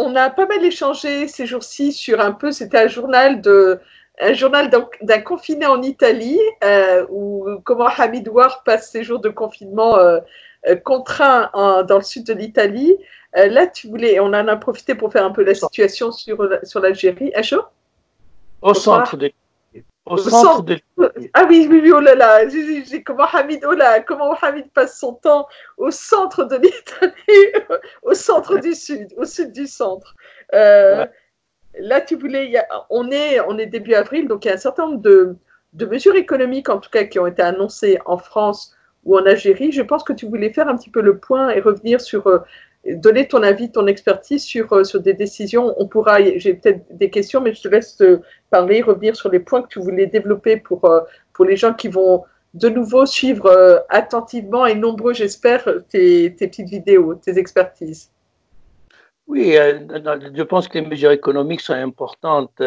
on a pas mal échangé ces jours-ci sur un peu, c'était un journal d'un confiné en Italie, où comment Hamid Ouar passe ses jours de confinement contraint dans le sud de l'Italie. Là, on en a profité pour faire un peu la situation sur l'Algérie. À chaud. Au Bonsoir. centre de au Au centre centre. de Ah oui, oui, oui, oh là là, oh là, comment Hamid passe son temps au centre de l'Italie, au sud du centre. Euh, ouais. Là, on est début avril, donc il y a un certain nombre de mesures économiques, en tout cas, qui ont été annoncées en France ou en Algérie. Je pense que tu voulais faire un petit peu le point et revenir donner ton avis, ton expertise sur des décisions. J'ai peut-être des questions, mais je te laisse parler, revenir sur les points que tu voulais développer pour les gens qui vont de nouveau suivre attentivement et nombreux, j'espère, tes petites vidéos, tes expertises. Oui, je pense que les mesures économiques sont importantes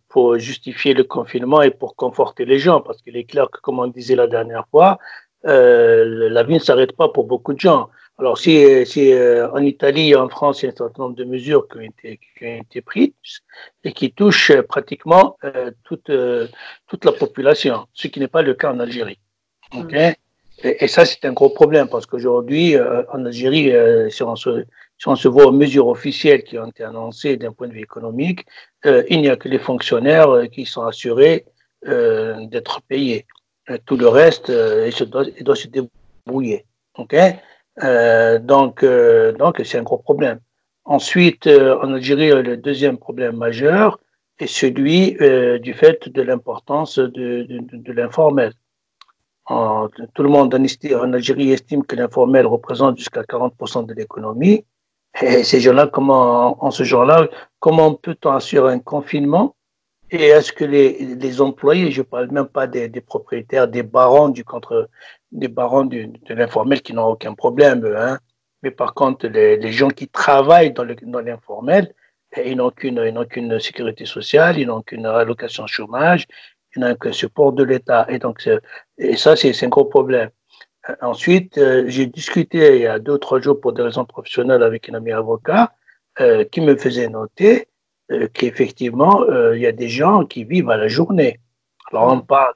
pour justifier le confinement et pour conforter les gens, parce qu'il est clair que, comme on disait la dernière fois, la vie ne s'arrête pas pour beaucoup de gens. Alors, si en Italie et en France, il y a un certain nombre de mesures qui ont été prises et qui touchent pratiquement toute la population, ce qui n'est pas le cas en Algérie. Mm. Okay. Et ça, c'est un gros problème parce qu'aujourd'hui, en Algérie, si on se voit aux mesures officielles qui ont été annoncées d'un point de vue économique, il n'y a que les fonctionnaires qui sont assurés d'être payés. Tout le reste, il doit se débrouiller. Okay. Donc, c'est un gros problème. Ensuite, en Algérie, le deuxième problème majeur est celui du fait de l'importance de l'informel. Tout le monde en Algérie estime que l'informel représente jusqu'à 40% de l'économie. Et ces gens-là, en ce genre-là, comment peut-on assurer un confinement? Et est-ce que les employés, je ne parle même pas des propriétaires, des barons de l'informel qui n'ont aucun problème, hein, mais par contre, les gens qui travaillent dans l'informel, ils n'ont qu'une sécurité sociale, ils n'ont qu'une allocation chômage, ils n'ont qu'un support de l'État. Et ça, c'est un gros problème. Ensuite, j'ai discuté il y a 2 ou 3 jours pour des raisons professionnelles avec un ami avocat qui me faisait noter qu'effectivement, il y a des gens qui vivent à la journée. Alors, on parle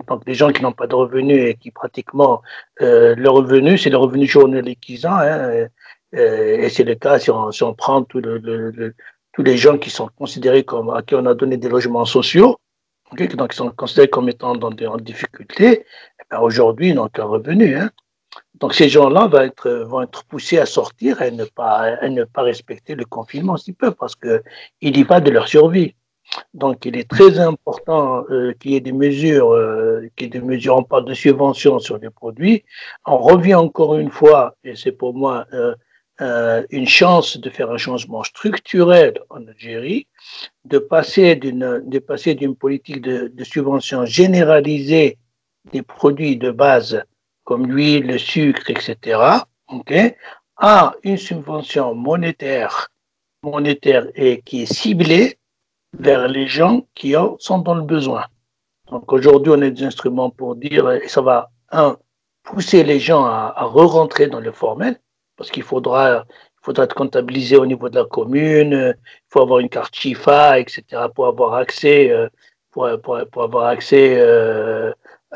donc des gens qui n'ont pas de revenus et qui pratiquement, le revenu, c'est le revenu journalier qu'ils ont. Hein, et c'est le cas si on prend tous les gens qui sont considérés comme à qui on a donné des logements sociaux, okay, donc qui sont considérés comme étant en difficulté, eh ben, aujourd'hui, ils n'ont qu'un revenu. Hein. Donc, ces gens-là vont être poussés à sortir et ne pas respecter le confinement s'ils peuvent, parce qu'il y va de leur survie. Donc, il est très important qu'il y ait des mesures, on parle de subventions sur les produits. On revient encore une fois, et c'est pour moi une chance de faire un changement structurel en Algérie, de passer d'une politique de subvention généralisée des produits de base comme l'huile, le sucre, etc., okay, à une subvention monétaire et qui est ciblée vers les gens qui sont dans le besoin. Donc aujourd'hui, on a des instruments pour dire, et ça va, pousser les gens à re-rentrer dans le formel, parce qu'il faudra être comptabilisé au niveau de la commune, il faut avoir une carte Chifa, etc., pour avoir accès, pour avoir accès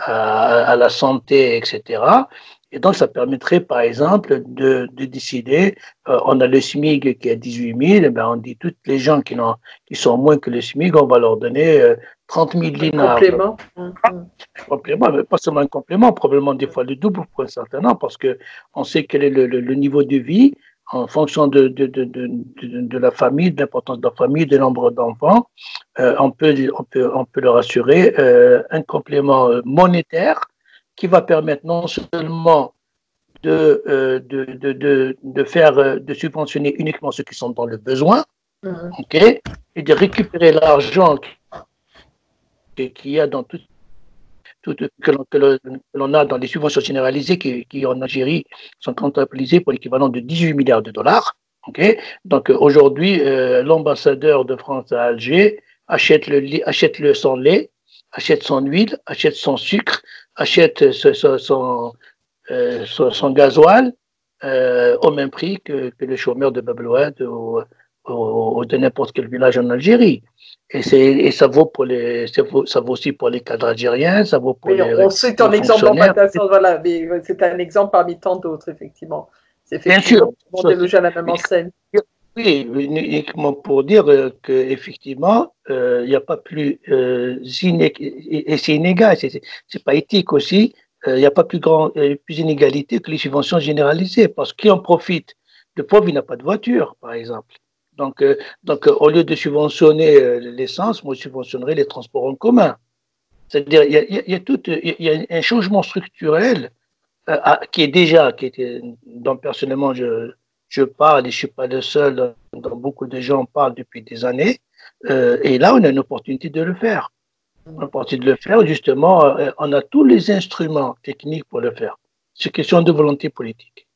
à la santé, etc. Et donc, ça permettrait, par exemple, de décider, on a le SMIC qui est à 18 000, et ben on dit toutes les gens qui sont moins que le SMIC, on va leur donner 30 000 Un dinars. complément. Un complément, mais pas seulement un complément, probablement des fois le double pour un certain nombre, parce qu'on sait quel est le niveau de vie en fonction de la famille, de l'importance de la famille, du nombre d'enfants. On peut leur assurer un complément monétaire qui va permettre non seulement de subventionner uniquement ceux qui sont dans le besoin, okay, et de récupérer l'argent qu'il y a dans que l'on a dans les subventions généralisées qui en Algérie sont comptabilisées pour l'équivalent de 18 milliards de dollars. Okay. Donc aujourd'hui, l'ambassadeur de France à Alger achète son lait, achète son huile, achète son sucre, achète son gasoil au même prix que le chômeur de Bablouad ou de n'importe quel village en Algérie. Et ça vaut ça vaut aussi pour les cadres algériens, ça vaut pour Mais on sait ton les exemple en fonctionnaires. Batassant, voilà, mais c'est un exemple parmi tant d'autres, effectivement. C'est Bien effectivement, sûr, tout le monde est logé à la même enseigne. oui, uniquement pour dire qu'effectivement, il n'y a pas plus et c'est inégal, c'est pas éthique aussi. Il n'y a pas plus inégalité que les subventions généralisées, parce qui en profite? Le pauvre, il n'a pas de voiture, par exemple. Au lieu de subventionner l'essence, moi, je subventionnerais les transports en commun. C'est-à-dire, il y a un changement structurel qui était, dont personnellement je parle et je ne suis pas le seul, dont beaucoup de gens parlent depuis des années. Et là, on a une opportunité de le faire. Une opportunité de le faire, justement, on a tous les instruments techniques pour le faire. C'est question de volonté politique.